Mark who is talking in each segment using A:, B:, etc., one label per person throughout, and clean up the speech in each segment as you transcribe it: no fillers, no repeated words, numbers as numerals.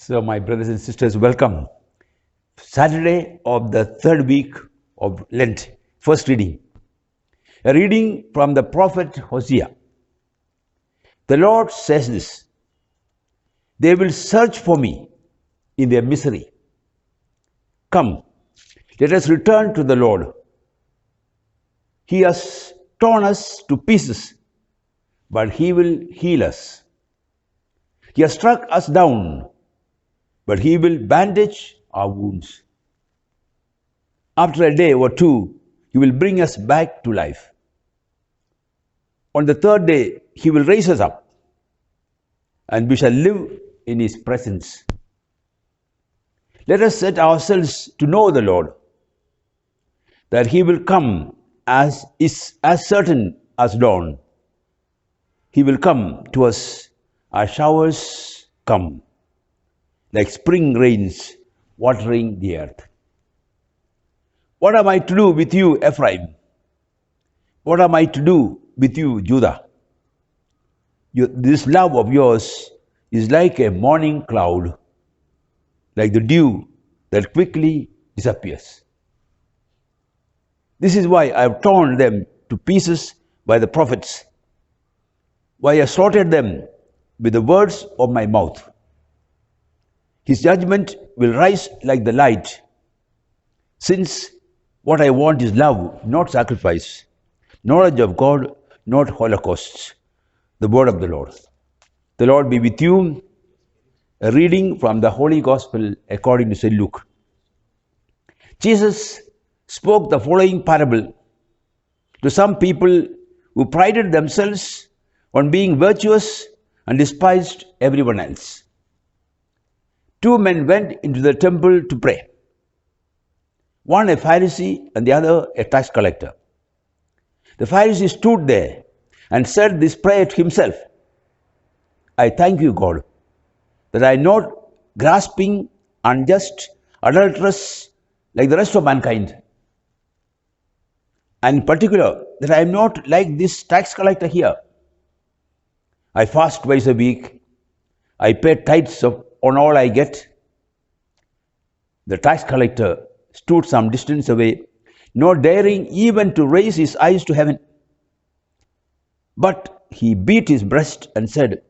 A: So, my brothers and sisters, welcome. Saturday of the third week of Lent, first reading. A reading from the prophet Hosea. The Lord says this: They will search for me in their misery. Come, let us return to the Lord. He has torn us to pieces, but He will heal us. He has struck us down, but He will bandage our wounds. After a day or two, He will bring us back to life. On the third day, He will raise us up, and we shall live in His presence. Let us set ourselves to know the Lord, that He will come is as certain as dawn. He will come to us as showers come, like spring rains watering the earth. What am I to do with you, Ephraim? What am I to do with you, Judah? This love of yours is like a morning cloud, like the dew that quickly disappears. This is why I have torn them to pieces by the prophets, why I slaughtered them with the words of my mouth. His judgment will rise like the light, since what I want is love, not sacrifice, knowledge of God, not holocausts. The word of the Lord. The Lord be with you. A reading from the Holy Gospel according to St. Luke. Jesus spoke the following parable to some people who prided themselves on being virtuous and despised everyone else. Two men went into the temple to pray, one a Pharisee and the other a tax collector. The Pharisee stood there and said this prayer to himself: I thank you, God, that I am not grasping, unjust, adulterous like the rest of mankind, and in particular that I am not like this tax collector here. I fast twice a week. I pay tithes on all I get. The tax collector stood some distance away, not daring even to raise his eyes to heaven. But he beat his breast and said,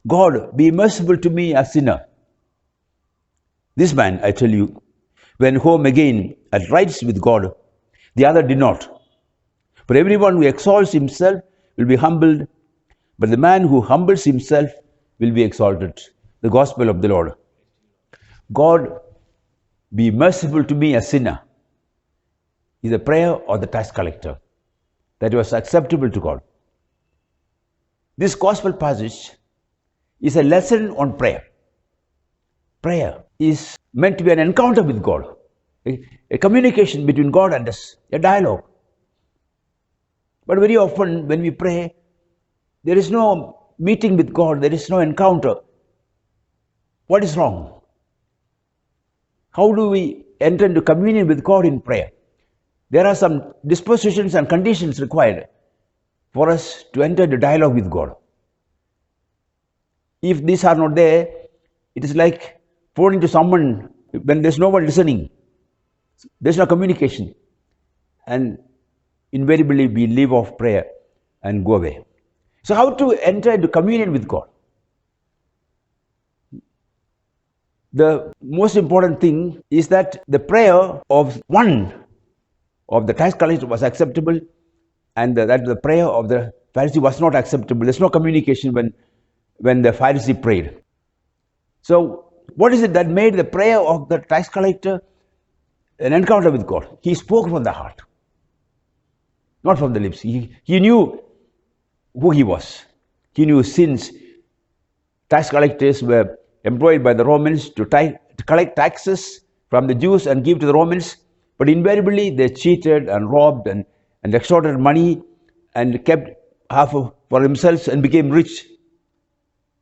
A: God, be merciful to me, a sinner. This man, I tell you, went home again at rights with God. The other did not. For everyone who exalts himself will be humbled, but the man who humbles himself will be exalted. The Gospel of the Lord. God, be merciful to me, a sinner, is the prayer of the tax collector that was acceptable to God. This Gospel passage is a lesson on prayer. Prayer is meant to be an encounter with God, a communication between God and us, a dialogue. But very often when we pray, there is no meeting with God, there is no encounter. What is wrong? How do we enter into communion with God in prayer? There are some dispositions and conditions required for us to enter into dialogue with God. If these are not there, it is like phoning to someone when there is no one listening. There is no communication. And invariably we leave off prayer and go away. So how to enter into communion with God? The most important thing is that the prayer of one of the tax collector was acceptable, and that the prayer of the Pharisee was not acceptable. There's no communication when the Pharisee prayed. So what is it that made the prayer of the tax collector an encounter with God? He spoke from the heart, not from the lips. He knew who he was. He knew since tax collectors were employed by the Romans to collect taxes from the Jews and give to the Romans, but invariably they cheated and robbed and extorted money and kept half for themselves and became rich.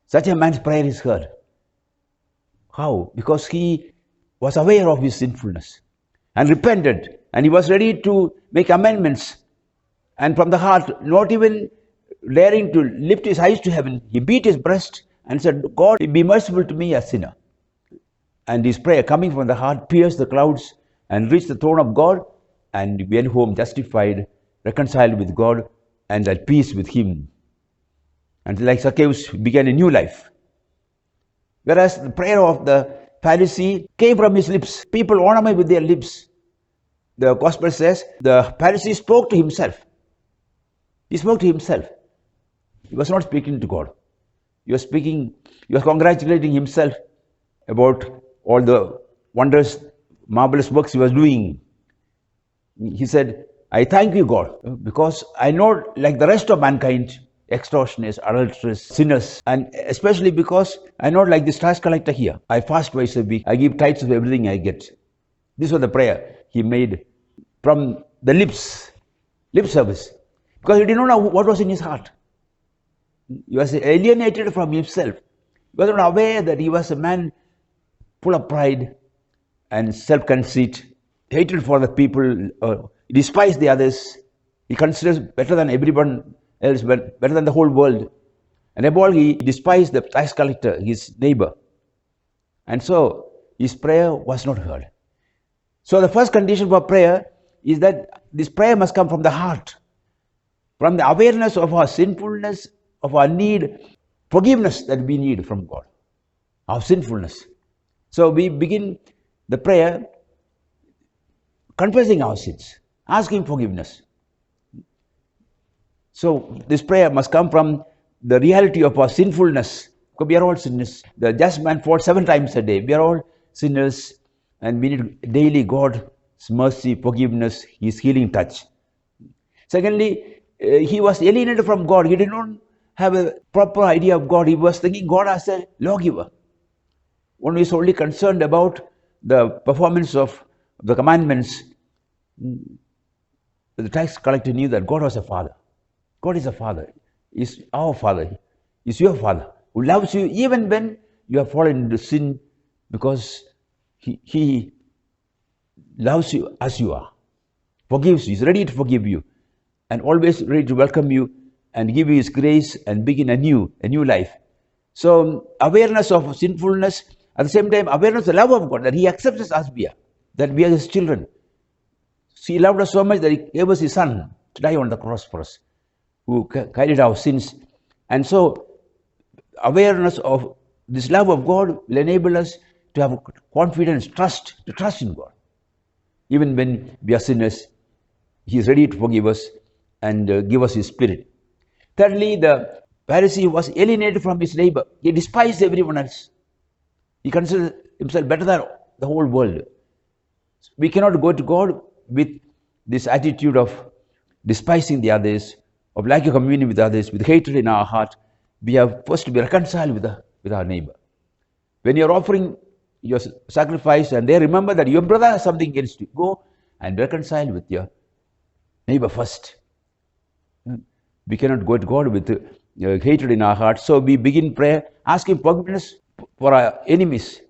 A: Such a man's prayer is heard. How? Because he was aware of his sinfulness and repented, and he was ready to make amendments, and from the heart, not even daring to lift his eyes to heaven, he beat his breast and said, God, be merciful to me, a sinner. And his prayer coming from the heart pierced the clouds and reached the throne of God, and went home justified, reconciled with God, and at peace with him. And like Zacchaeus began a new life. Whereas the prayer of the Pharisee came from his lips. People honor me with their lips. The gospel says the Pharisee spoke to himself. He spoke to himself. He was not speaking to God. He was congratulating himself about all the wondrous, marvelous works he was doing. He said, I thank you, God, because I know, like the rest of mankind, extortioners, adulterers, sinners, and especially because I know, like this tax collector here, I fast twice a week, I give tithes of everything I get. This was the prayer he made from the lip service, because he did not know what was in his heart. He was alienated from himself. He was not aware that he was a man full of pride and self-conceit, hatred for the people, despised the others. He considers better than everyone else, better than the whole world. And above all, he despised the tax collector, his neighbor. And so his prayer was not heard. So the first condition for prayer is that this prayer must come from the heart, from the awareness of our sinfulness, of our need, forgiveness that we need from God, our sinfulness. So we begin the prayer confessing our sins, asking forgiveness. So this prayer must come from the reality of our sinfulness, because we are all sinners. The just man falls 7 times a day. We are all sinners, and we need daily God's mercy, forgiveness, his healing touch. Secondly, he was alienated from God. He did not have a proper idea of God. He was thinking God as a lawgiver. One is only concerned about the performance of the commandments. The tax collector knew that God was a father. God is a father. He is our father. He is your father, who loves you even when you have fallen into sin, because he loves you as you are, forgives you, is ready to forgive you, and always ready to welcome you and give you his grace and begin a new life. So awareness of sinfulness, at the same time awareness of the love of God, that he accepts us as we are, that we are his children. He loved us so much that he gave us his son to die on the cross for us, who carried our sins. And so awareness of this love of God will enable us to have confidence, to trust in God. Even when we are sinners, he is ready to forgive us and give us his spirit. Thirdly, the Pharisee was alienated from his neighbor. He despised everyone else. He considered himself better than the whole world. We cannot go to God with this attitude of despising the others, of lack of communion with others, with hatred in our heart. We have first to be reconciled with our neighbor. When you are offering your sacrifice and they remember that your brother has something against you, go and reconcile with your neighbor first. We cannot go to God with hatred in our hearts. So we begin prayer asking forgiveness for our enemies.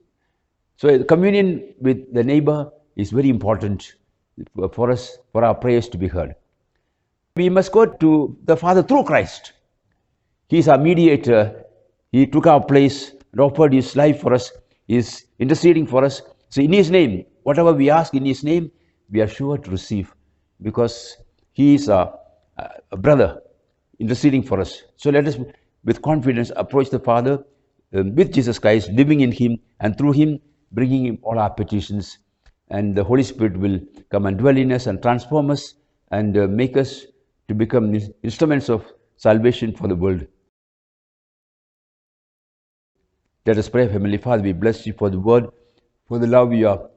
A: So communion with the neighbor is very important for us, for our prayers to be heard. We must go to the Father through Christ. He is our mediator. He took our place and offered his life for us. He is interceding for us. So in his name, whatever we ask in his name, we are sure to receive, because he is a brother interceding for us. So let us with confidence approach the Father with Jesus Christ, living in him, and through him bringing him all our petitions. And the Holy Spirit will come and dwell in us and transform us and make us to become instruments of salvation for the world. Let us pray. Heavenly Father, we bless you for the word, for the love you are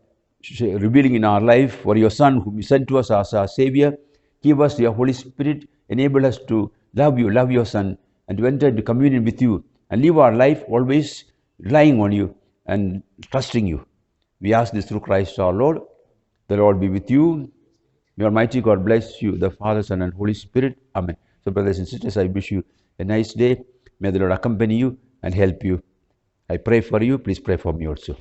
A: revealing in our life, for your Son whom you sent to us as our Savior. Give us your Holy Spirit, enable us to love you, love your Son, and to enter into communion with you, and live our life always relying on you and trusting you. We ask this through Christ our Lord. The Lord be with you. May Almighty God bless you, the Father, Son, and Holy Spirit. Amen. So brothers and sisters, I wish you a nice day. May the Lord accompany you and help you. I pray for you. Please pray for me also.